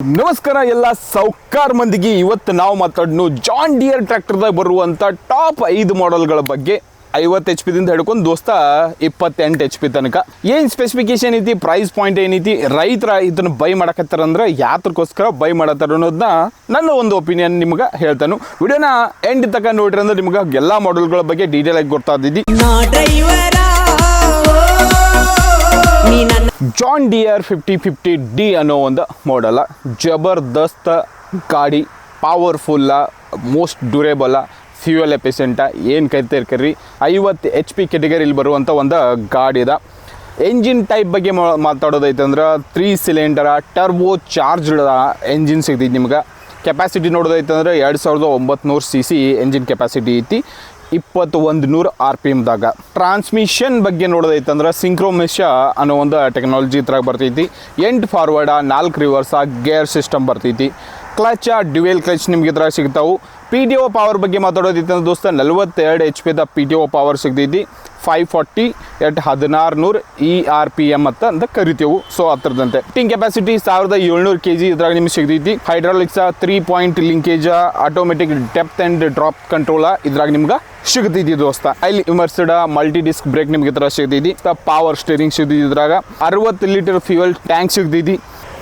ನಮಸ್ಕಾರ ಎಲ್ಲ ಸೌಕಾರ್ ಮಂದಿಗೆ ಇವತ್ತು ನಾವು ಮಾತಾಡೋಣ ಜಾನ್ ಡಿಯರ್ ಟ್ರ್ಯಾಕ್ಟರ್ದಾಗ ಬರುವಂಥ ಟಾಪ್ 5 ಮಾಡೆಲ್ಗಳ ಬಗ್ಗೆ 50 HP ದಿಂದ ಹಿಡ್ಕೊಂಡು ದೋಸ್ತ 28 HP ತನಕ ಏನು ಸ್ಪೆಸಿಫಿಕೇಶನ್ ಐತಿ, ಪ್ರೈಸ್ ಪಾಯಿಂಟ್ ಏನೈತಿ, ರೈತರ ಇದನ್ನು ಬೈ ಮಾಡಕತ್ತಾರಂದ್ರೆ ಯಾತ್ರಕ್ಕೋಸ್ಕರ ಬೈ ಮಾಡತ್ತಾರ ಅನ್ನೋದನ್ನ ನನ್ನ ಒಂದು ಒಪಿನಿಯನ್ ನಿಮ್ಗೆ ಹೇಳ್ತಾನು. ವಿಡಿಯೋನ ಎಂಡ್ ತನಕ ನೋಡ್ರಿ ಅಂದ್ರೆ ನಿಮ್ಗೆ ಎಲ್ಲ ಮಾಡೆಲ್ಗಳ ಬಗ್ಗೆ ಡೀಟೇಲ್ ಆಗಿ ಗೊತ್ತಾಗ್ತೈತಿ. ಜಾನ್ ಡಿಯರ್ 5050D ಅನ್ನೋ ಒಂದು ಮಾಡೆಲ್ ಜಬರ್ದಸ್ತ್ ಗಾಡಿ, ಪವರ್ಫುಲ್ಲ, ಮೋಸ್ಟ್ ಡ್ಯೂರೇಬಲ, ಫ್ಯೂಯಲ್ ಎಫಿಷಿಯೆಂಟ, ಏನು ಕರಿತೀರಿ 50 HP ಕೆಟಗರಿಲಿ ಬರುವಂಥ ಒಂದು ಗಾಡಿ ಇದೆ. ಎಂಜಿನ್ ಟೈಪ್ ಬಗ್ಗೆ ಮಾತಾಡೋದೈತೆ ಅಂದ್ರೆ 3 ಸಿಲಿಂಡರ ಟರ್ಬೋ ಚಾರ್ಜ್ಡ್ ಎಂಜಿನ್ ಸಿಗ್ತೈತಿ. ನಿಮ್ಗೆ ಕೆಪಾಸಿಟಿ ನೋಡೋದೈತೆ ಅಂದ್ರೆ 2900 cc ಎಂಜಿನ್ ಕೆಪಾಸಿಟಿ ಐತಿ, 2100 RPMದಾಗ. ಟ್ರಾನ್ಸ್ಮಿಷನ್ ಬಗ್ಗೆ ನೋಡೋದೈತೆ ಅಂದ್ರೆ ಸಿಂಕ್ರೋಮೆಶ್ ಅನ್ನೋ ಒಂದು ಟೆಕ್ನಾಲಜಿ ಇದ್ರಾಗ ಬರ್ತೈತಿ. 8 ಫಾರ್ವರ್ಡ 4 ರಿವರ್ಸ ಗೇರ್ ಸಿಸ್ಟಮ್ ಬರ್ತೈತಿ. ಕ್ಲಚ್ ಡ್ಯುಯಲ್ ಕ್ಲಚ್ ನಿಮ್ಗೆ ಇದ್ರಾಗ ಸಿಗ್ತಾವು. PTO ಪವರ್ ಬಗ್ಗೆ ಮಾತಾಡೋದೈತೆ ಅಂದ್ರೆ ದೋಸ್ತ 42 HP PTO ಪವರ್ ಸಿಗ್ತೈತಿ. 540 at 1600 ERPM ಅಂತ ಕರಿತೇವೆ. ಸೊ ಹತ್ರದಂತೆ ಟಿಂಗ್ ಕೆಪಾಸಿಟಿ 1700 kg ಇದ್ರಾಗ ನಿಮ್ಗೆ ಸಿಗ್ತೈತಿ. Hydraulics 3 point linkage, automatic depth and drop ಕಂಟ್ರೋಲ ಇದ್ರಾಗ ನಿಮ್ಗೆ ಸಿಗ್ತೈತಿ ದೋಸ್ತ. ಅಲ್ಲಿ ಇಮರ್ಸ್ಡ್ ಮಲ್ಟಿ ಡಿಸ್ಕ್ ಬ್ರೇಕ್ ನಿಮ್ಗೆ ಇದ್ರ ಸಿಗ್ತೈತಿ. ಪವರ್ ಸ್ಟೇರಿಂಗ್ ಸಿಗ್ತೈತಿ. ಇದ್ರಾಗ 60 ಲೀಟರ್ ಫ್ಯೂಯಲ್ ಟ್ಯಾಂಕ್ ಸಿಗ್ತೈತಿ.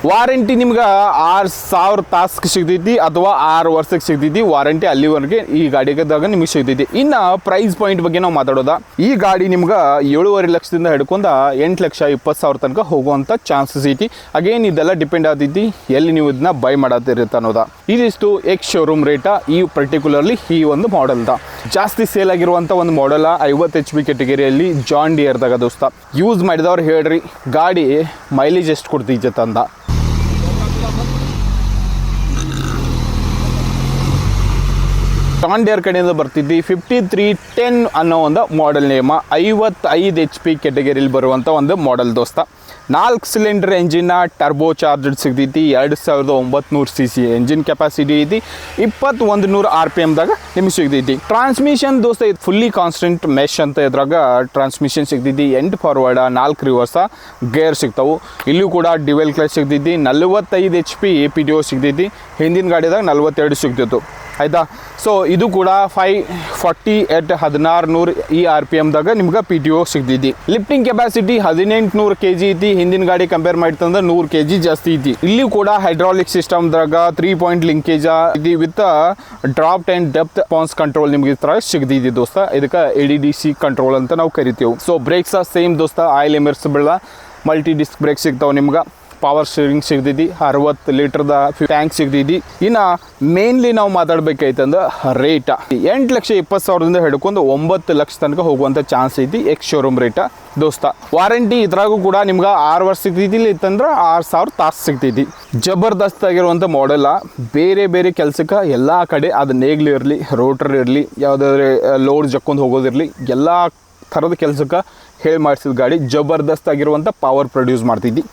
ವಾರಂಟಿ ನಿಮ್ಗೆ 6000 ತಾಸ್ಗೆ ಸಿಗ್ತೈತಿ ಅಥವಾ 6 ವರ್ಷಕ್ಕೆ ಸಿಗ್ತೈತಿ ವಾರಂಟಿ. ಅಲ್ಲಿವರೆಗೆ ಈ ಗಾಡಿಗದಾಗ ನಿಮಗೆ ಸಿಗ್ತೈತಿ. ಇನ್ನು ಪ್ರೈಸ್ ಪಾಯಿಂಟ್ ಬಗ್ಗೆ ನಾವು ಮಾತಾಡೋದ, ಈ ಗಾಡಿ ನಿಮ್ಗೆ 7.5 ಲಕ್ಷದಿಂದ ಹಿಡ್ಕೊಂಡು 8,20,000 ತನಕ ಹೋಗುವಂಥ ಚಾನ್ಸಸ್ ಐತಿ. ಅಗೇನ್ ಇದೆಲ್ಲ ಡಿಪೆಂಡ್ ಆಗ್ತೈತಿ ಎಲ್ಲಿ ನೀವು ಇದನ್ನ ಬೈ ಮಾಡತ್ತಿರುತ್ತೆ ಅನ್ನೋದ. ಇದಿಷ್ಟು ಎಕ್ಸ್ ಶೋರೂಮ್ ರೇಟ ಈ ಪರ್ಟಿಕ್ಯುಲರ್ಲಿ ಈ ಒಂದು ಮಾಡೆಲ್ದ. ಜಾಸ್ತಿ ಸೇಲ್ ಆಗಿರುವಂಥ ಒಂದು ಮಾಡೆಲ್ 50 HP ಕೆಟಗರಿಯಲ್ಲಿ ಜಾನ್ ಡಿಯರ್ದಾಗ ದೋಸ್ತ. ಯೂಸ್ ಮಾಡಿದವ್ರು ಹೇಳ್ರಿ ಗಾಡಿ ಮೈಲೇಜ್ ಎಷ್ಟು ಕೊಡ್ತೈತೆ ಅಂದ. ಜಾನ್ ಡಿಯರ್ ಕಡೆಯಿಂದ ಬರ್ತಿದ್ದಿ 5310 ಅನ್ನೋ ಒಂದು ಮಾಡೆಲ್ ನೇಮ. 55 HP ಕೆಟಗರಿಲಿ ಬರುವಂಥ ಒಂದು ಮಾಡೆಲ್ ದೋಸ್ತ. 4 ಸಿಲಿಂಡರ್ ಎಂಜಿನ್ನ ಟರ್ಬೋ ಚಾರ್ಜಡ್ ಸಿಗ್ತೈತಿ. 2900 cc ಎಂಜಿನ್ ಕೆಪಾಸಿಟಿ ಐತಿ. 2100 RPMದಾಗ ನಿಮ್ಗೆ ಸಿಗ್ತೈತಿ. ಟ್ರಾನ್ಸ್ಮಿಷನ್ ದೋಸ್ತ ಇದು ಫುಲ್ಲಿ ಕಾನ್ಸ್ಟೆಂಟ್ ಮೆಶ್ ಅಂತ ಇದ್ರಾಗ ಟ್ರಾನ್ಸ್ಮಿಷನ್ ಸಿಗ್ತೈತಿ. 8 ಫಾರ್ವರ್ಡ 4 ರಿವರ್ಸ ಗೇರ್ ಸಿಗ್ತಾವು. ಇಲ್ಲೂ ಕೂಡ ಡ್ಯುಯಲ್ ಕ್ಲಚ್ ಸಿಗ್ತೈತಿ. 45 HP PTO ಸಿಗ್ತೈತಿ. ಹಿಂದಿನ ಗಾಡಿದಾಗ 42 ಸಿಗ್ತಿತ್ತು ಆಯಿತಾ. ಸೊ ಇದು ಕೂಡ 540 at 1600 ERPMದಾಗ ನಿಮ್ಗೆ PTO ಸಿಗ್ತೈತಿ. ಲಿಫ್ಟಿಂಗ್ ಕೆಪಾಸಿಟಿ 1800 kg ಐತಿ. ಹಿಂದಿನ ಗಾಡಿ ಕಂಪೇರ್ ಮಾಡ್ತಂದ್ರೆ 100 kg ಜಾಸ್ತಿ ಐತಿ. ಇಲ್ಲಿ ಕೂಡ ಹೈಡ್ರಾಲಿಕ್ ಸಿಸ್ಟಮ್ದಾಗ 3 ಪಾಯಿಂಟ್ ಲಿಂಕೇಜ್ ಐತಿ with drop and depth Pond's control ನಿಮ್ಗೆ ಈ ಥರ ಸಿಗ್ತೈತಿ ದೋಸ್ತ. ಇದಕ್ಕೆ ADDC ಕಂಟ್ರೋಲ್ ಅಂತ ನಾವು ಕರಿತೇವೆ. ಸೊ ಬ್ರೇಕ್ಸ್ ಸೇಮ್ ದೋಸ್ತ, ಆಯಿಲ್ ಎಮರ್ಸಿಬಲ್ ಮಲ್ಟಿ ಡಿಸ್ಕ್ ಬ್ರೇಕ್ ಸಿಗ್ತಾವೆ ನಿಮ್ಗೆ. ಪವರ್ ಸ್ಟೀರಿಂಗ್ ಸಿಗ್ತೈತಿ. 60 ಲೀಟರ್ದ ಟ್ಯಾಂಕ್ ಸಿಗ್ತೈತಿ. ಇನ್ನು ಮೇನ್ಲಿ ನಾವು ಮಾತಾಡ್ಬೇಕೈತಂದ್ರೆ ರೇಟ 8,20,000ದಿಂದ ಹಿಡ್ಕೊಂಡು 9 ಲಕ್ಷ ತನಕ ಹೋಗುವಂಥ ಚಾನ್ಸ್ ಐತಿ ಎಕ್ಸ್ ಶೋರೂಮ್ ರೇಟ ದೋಸ್ತ. ವಾರಂಟಿ ಇದ್ರಾಗೂ ಕೂಡ ನಿಮ್ಗೆ 6 ವರ್ಷ ಸಿಗ್ತೈತಿ. ಇತ್ತಂದ್ರೆ 6000 ತಾಸು ಸಿಗ್ತೈತಿ. ಜಬರ್ದಸ್ತ್ ಆಗಿರುವಂಥ ಮಾಡೆಲ್ಲ. ಬೇರೆ ಬೇರೆ ಕೆಲಸಕ್ಕೆ ಎಲ್ಲ ಕಡೆ ಅದು ನೇಗ್ಲು ಇರಲಿ, ರೋಟರ್ ಇರಲಿ, ಯಾವುದಾದ್ರೆ ಲೋಡ್ ಜಕ್ಕೊಂಡು ಹೋಗೋದಿರಲಿ, ಎಲ್ಲ ಥರದ ಕೆಲಸಕ್ಕೆ ಹೇಳಿ ಮಾಡಿಸಿದ ಗಾಡಿ. ಜಬರ್ದಸ್ತ್ ಆಗಿರುವಂಥ ಪವರ್ ಪ್ರೊಡ್ಯೂಸ್ ಮಾಡ್ತೈತಿ.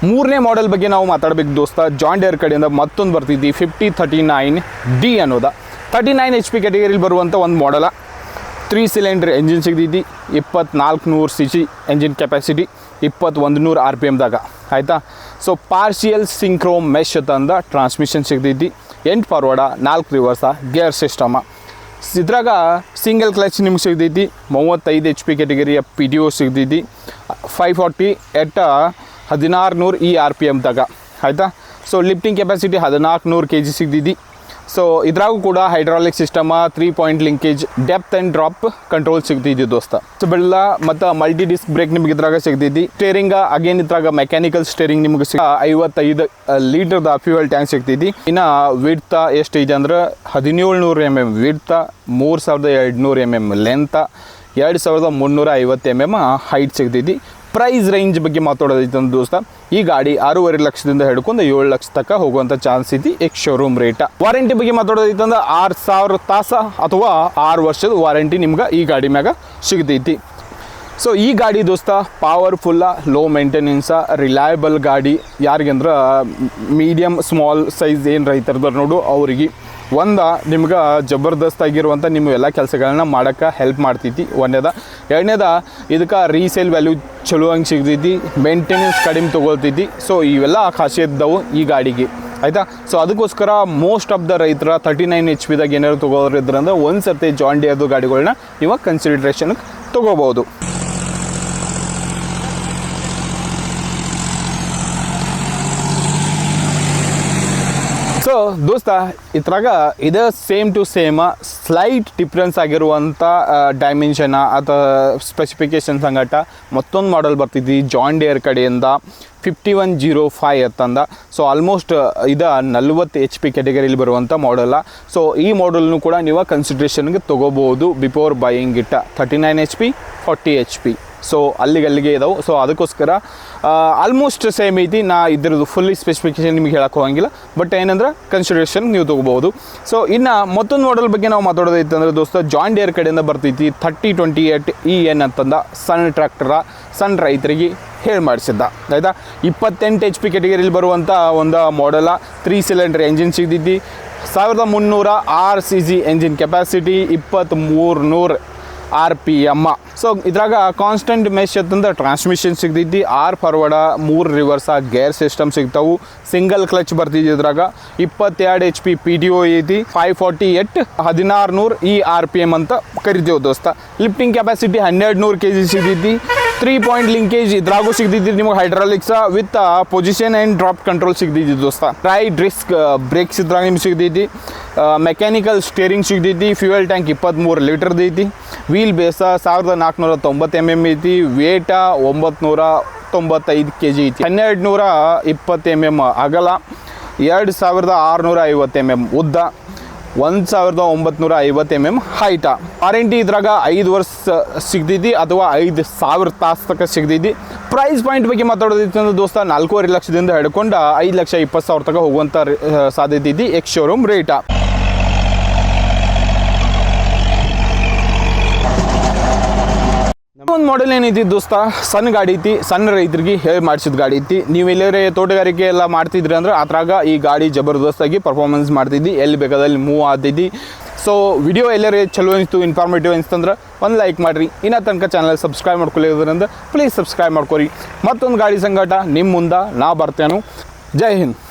ಮೂರನೇ ಮಾಡೆಲ್ ಬಗ್ಗೆ ನಾವು ಮಾತಾಡಬೇಕು ದೋಸ್ತ. ಜಾನ್ ಡಿಯರ್ ಕಡೆಯಿಂದ ಮತ್ತೊಂದು ಬರ್ತಿದ್ದಿ 5039D ಅನ್ನೋದ. 39 HP ಕೆಟಗರಿಲಿ ಬರುವಂಥ ಒಂದು ಮಾಡೆಲ. 3 ಸಿಲಿಂಡರ್ ಎಂಜಿನ್ ಸಿಗ್ತೈತಿ. 2400 cc ಎಂಜಿನ್ ಕೆಪಾಸಿಟಿ. 2100 RPMದಾಗ ಆಯಿತಾ. ಸೊ ಪಾರ್ಷಿಯಲ್ ಸಿಂಕ್ರೋ ಮೆಶ್ ತಂದ ಟ್ರಾನ್ಸ್ಮಿಷನ್ ಸಿಗ್ತೈತಿ. 8 ಫಾರ್ವರ್ಡ 4 ರಿವರ್ಸ ಗೇರ್ ಸಿಸ್ಟಮ. ಇದ್ರಾಗ ಸಿಂಗಲ್ ಕ್ಲಚ್ ನಿಮ್ಗೆ ಸಿಗ್ತೈತಿ. 35 HP ಕೆಟಗರಿಯ PTO ಸಿಗ್ತೈತಿ. 540 at 1600 ERPMದಾಗ ಆಯಿತಾ. ಸೊ ಲಿಫ್ಟಿಂಗ್ ಕೆಪಾಸಿಟಿ 1400 kg ಸಿಗ್ತೈತಿ. ಸೊ ಇದ್ರಾಗೂ ಕೂಡ hydraulic system, 3 point linkage, depth and drop control ಸಿಗ್ತೈತಿ ದೋಸ್ತ. ಸೊ ಬೆಲ್ಲ ಮತ್ತು ಮಲ್ಟಿ ಡಿಸ್ಕ್ ಬ್ರೇಕ್ ನಿಮ್ಗೆ ಇದ್ರಾಗ ಸಿಗ್ತೈತಿ. ಸ್ಟೇರಿಂಗ್ ಅಗೇನ್ ಇದ್ರಾಗ ಮೆಕ್ಯಾನಿಕಲ್ ಸ್ಟೇರಿಂಗ್ ನಿಮ್ಗೆ 55 ಲೀಟರ್ದ ಫ್ಯೂಯಲ್ ಟ್ಯಾಂಕ್ ಸಿಗ್ತೈತಿ. ಇನ್ನು ವಿಡ್ತ ಎಷ್ಟೈತಿ ಅಂದ್ರೆ 1700 mm ವಿಡ್ತ, 3200 mm length, 2350 mm height ಸಿಗ್ತೈತಿ. ಪ್ರೈಸ್ ರೇಂಜ್ ಬಗ್ಗೆ ಮಾತಾಡೋದೈತೆ ಅಂತ ದೋಸ್ತ. ಈ ಗಾಡಿ 6.5 ಲಕ್ಷದಿಂದ ಹಿಡ್ಕೊಂಡು 7 ಲಕ್ಷ ತನಕ ಹೋಗುವಂಥ ಚಾನ್ಸ್ ಐತಿ ಎಕ್ಸ್ ಶೋರೂಮ್ ರೇಟ. ವಾರಂಟಿ ಬಗ್ಗೆ ಮಾತಾಡೋದೈತೆ ಅಂದ್ರೆ 6000 ತಾಸ ಅಥವಾ 6 ವರ್ಷದ ವಾರಂಟಿ ನಿಮ್ಗೆ ಈ ಗಾಡಿ ಮ್ಯಾಗ ಸಿಗ್ತೈತಿ. ಸೊ ಈ ಗಾಡಿ ದೋಸ್ತ ಪವರ್ಫುಲ್ಲ, ಲೋ ಮೇಂಟೆನೆನ್ಸ, ರಿಲಯಬಲ್ ಗಾಡಿ. ಯಾರಿಗಂದ್ರೆ ಮೀಡಿಯಮ್ ಸ್ಮಾಲ್ ಸೈಜ್ ಏನು ರೈತರದಾರ ನೋಡು ಅವರಿಗೆ ಒಂದು ನಿಮ್ಗೆ ಜಬರ್ದಸ್ತ್ ಆಗಿರುವಂಥ ನಿಮ್ಮ ಎಲ್ಲ ಕೆಲಸಗಳನ್ನ ಮಾಡೋಕ್ಕೆ ಹೆಲ್ಪ್ ಮಾಡ್ತೈತಿ ಒಂದೇದ. ಎರಡನೇದ ಇದಕ್ಕೆ ರೀಸೇಲ್ ವ್ಯಾಲ್ಯೂ ಚಲೋ ಹಂಗೆ ಸಿಗ್ತೈತಿ, ಮೇಂಟೆನೆನ್ಸ್ ಕಡಿಮೆ ತೊಗೊಳ್ತೈತಿ. ಸೊ ಇವೆಲ್ಲ ಖಾಸಿಯತ್ ಇದ್ದಾವೆ ಈ ಗಾಡಿಗೆ, ಆಯಿತಾ. ಸೊ ಅದಕ್ಕೋಸ್ಕರ ಮೋಸ್ಟ್ ಆಫ್ ದ ರೈತರ 39 HP ಏನಾದ್ರು ತೊಗೊಳ್ರಿದ್ರಂದ್ರೆ ಒಂದು ಸರ್ತಿ ಜಾನ್ ಡಿಯರ್ದು ಗಾಡಿಗಳನ್ನ ನೀವು ಕನ್ಸಿಡರೇಷನ್ಗೆ ತೊಗೋಬೋದು. ಸೊ ದೋಸ್ತ ಇದ್ರಾಗ ಇದು same to same slight difference ಆಗಿರುವಂಥ ಡೈಮೆನ್ಷನ ಅಥವಾ ಸ್ಪೆಸಿಫಿಕೇಷನ್ ಸಂಗಟ ಮತ್ತೊಂದು ಮಾಡಲ್ ಬರ್ತಿದ್ವಿ ಜಾನ್ ಡಿಯರ್ ಕಡೆಯಿಂದ 5105 ಅಂತಂದ. ಸೊ ಆಲ್ಮೋಸ್ಟ್ ಇದು 40 HP ಕ್ಯಾಟಗರಿಲಿ ಬರುವಂಥ ಮಾಡಲ್ಲ. ಸೊ ಈ ಮಾಡಲ್ನು ಕೂಡ ನೀವು ಕನ್ಸಿಡ್ರೇಷನ್ಗೆ ತೊಗೋಬೋದು ಬಿಫೋರ್ ಬೈಯಿಂಗ್ ಇಟ್ಟ. 39 HP 40 HP ಸೊ ಅಲ್ಲಿಗೆ ಇದಾವೆ. ಸೊ ಅದಕ್ಕೋಸ್ಕರ ಆಲ್ಮೋಸ್ಟ್ ಸೇಮ್ ಐತಿ. ನಾ ಇದ್ರದ್ದು ಫುಲ್ಲಿ ಸ್ಪೆಸಿಫಿಕೇಷನ್ ನಿಮಗೆ ಹೇಳಕ್ಕೆ ಹೋಗಂಗಿಲ್ಲ, ಬಟ್ ಏನಂದ್ರೆ ಕನ್ಸಿಡರೇಷನ್ ನೀವು ತೊಗೋಬೋದು. ಸೊ ಇನ್ನು ಮತ್ತೊಂದು ಮಾಡಲ್ ಬಗ್ಗೆ ನಾವು ಮಾತಾಡೋದೈತೆ ಅಂದರೆ ದೋಸ್ತ ಜಾನ್ ಡಿಯರ್ ಕಡೆಯಿಂದ ಬರ್ತೈತಿ 3028 EN ಅಂತಂದ. ಸಣ್ಣ ಟ್ರ್ಯಾಕ್ಟರ ಸಣ್ಣ ರೈತರಿಗೆ ಹೇಳಿ ಮಾಡಿಸಿದ್ದ, ಆಯಿತಾ. 28 HP ಕ್ಯಾಟಗರಿಲಿ ಬರುವಂಥ ಒಂದು ಮಾಡಲ. 3 ಸಿಲಿಂಡರ್ ಎಂಜಿನ್ ಸಿಗ್ತೈತಿ, 1300 RCC engine capacity, 2300 RPM. So ಇದ್ರಾಗ ಕಾನ್ಸ್ಟೆಂಟ್ ಮೆಶ್ ಅಂತಂದ್ರೆ ಟ್ರಾನ್ಸ್ಮಿಷನ್ ಸಿಗ್ತೈತಿ, 6 ಫಾರ್ವರ್ಡ 3 ರಿವರ್ಸ ಗೇರ್ ಸಿಸ್ಟಮ್ ಸಿಗ್ತಾವು. ಸಿಂಗಲ್ ಕ್ಲಚ್ ಬರ್ತಿದ್ವಿ. ಇದ್ರಾಗ 22 HP PTO ಐತಿ, 548 1600 RPM ಅಂತ ಕರಿತೇವೆ ದೋಸ್ತ. ಲಿಫ್ಟಿಂಗ್ ಕೆಪಾಸಿಟಿ 1200 kg ಸಿಗ್ತೈತಿ. 3 ಪಾಯಿಂಟ್ ಲಿಂಕೇಜ್ ಇದ್ರಾಗೂ ಸಿಗ್ತೈತಿ ನಿಮಗೆ, hydraulics with position and drop control ಸಿಗ್ತೈತಿ ದೋಸ್ತ. ರೈಡ್ ಡಿಸ್ಕ್ ಬ್ರೇಕ್ಸ್ ಇದ್ರಾಗ ನಿಮ್ಗೆ ಸಿಗ್ತೈತಿ. ಮೆಕ್ಯಾನಿಕಲ್ ಸ್ಟೇರಿಂಗ್ ಸಿಗ್ತೈತಿ. ಫ್ಯೂಯಲ್ ಟ್ಯಾಂಕ್ 23 ಲೀಟರ್ದು ಐತಿ. ವೀಲ್ ಬೇಸ 1490 mm ಐತಿ. ವೇಟ 995 kg ಐತಿ. 1220 mm ಅಗಲ, 2650 mm ಉದ್ದ, 1950 mm ಹೈಟ. ವಾರಂಟಿ ಇದ್ರಾಗ 5 ವರ್ಷ ಸಿಗ್ತೈತಿ ಅಥವಾ 5000 ತಾಸು ತನಕ ಸಿಗ್ತೈತಿ. ಪ್ರೈಸ್ ಪಾಯಿಂಟ್ ಬಗ್ಗೆ ಮಾತಾಡೋದೈತಿ ಅಂದ್ರೆ ದೋಸ್ತ 4.5 ಲಕ್ಷದಿಂದ ಹಿಡ್ಕೊಂಡು 5,20,000 ತನಕ ಹೋಗುವಂಥ ಸಾಧ್ಯತೆ ಐತಿ ಎಕ್ಸ್ ಶೋರೂಮ್ ರೇಟ. ಒಂದು ಮಾಡೆಲ್ ಏನೈತಿ ದೋಸ್ತ, ಸಣ್ಣ ಗಾಡಿ ಐತಿ, ಸಣ್ಣ ರೈತರಿಗೆ ಹೇಳಿ ಮಾಡಿಸಿದ ಗಾಡಿ ಐತಿ. ನೀವು ಎಲ್ಲರೇ ತೋಟಗಾರಿಕೆ ಎಲ್ಲ ಮಾಡ್ತಿದ್ರಿ ಅಂದ್ರೆ ಅದ್ರಾಗ ಈ ಗಾಡಿ ಜಬರ್ದಸ್ತಾಗಿ ಪರ್ಫಾರ್ಮೆನ್ಸ್ ಮಾಡ್ತಿದ್ದಿ, ಎಲ್ಲಿ ಬೇಕಾದಲ್ಲಿ ಮೂವ್ ಆಗ್ತೈತಿ. ಸೊ ವಿಡಿಯೋ ಎಲ್ಲರೇ ಚಲೋ ಅನಿಸ್ತು, ಇನ್ಫಾರ್ಮೇಟಿವ್ ಅನಿಸ್ತಂದ್ರೆ ಒಂದು ಲೈಕ್ ಮಾಡಿರಿ. ಇನ್ನೂ ತನಕ ಚಾನಲ್ ಸಬ್ಸ್ಕ್ರೈಬ್ ಮಾಡ್ಕೊಳ್ಳೋದ್ರಿಂದ ಪ್ಲೀಸ್ ಸಬ್ಸ್ಕ್ರೈಬ್ ಮಾಡ್ಕೊರಿ. ಮತ್ತೊಂದು ಗಾಡಿ ಸಂಗಟ ನಿಮ್ಮ ಮುಂದೆ ನಾ ಬರ್ತೇನೆ. ಜೈ ಹಿಂದ್.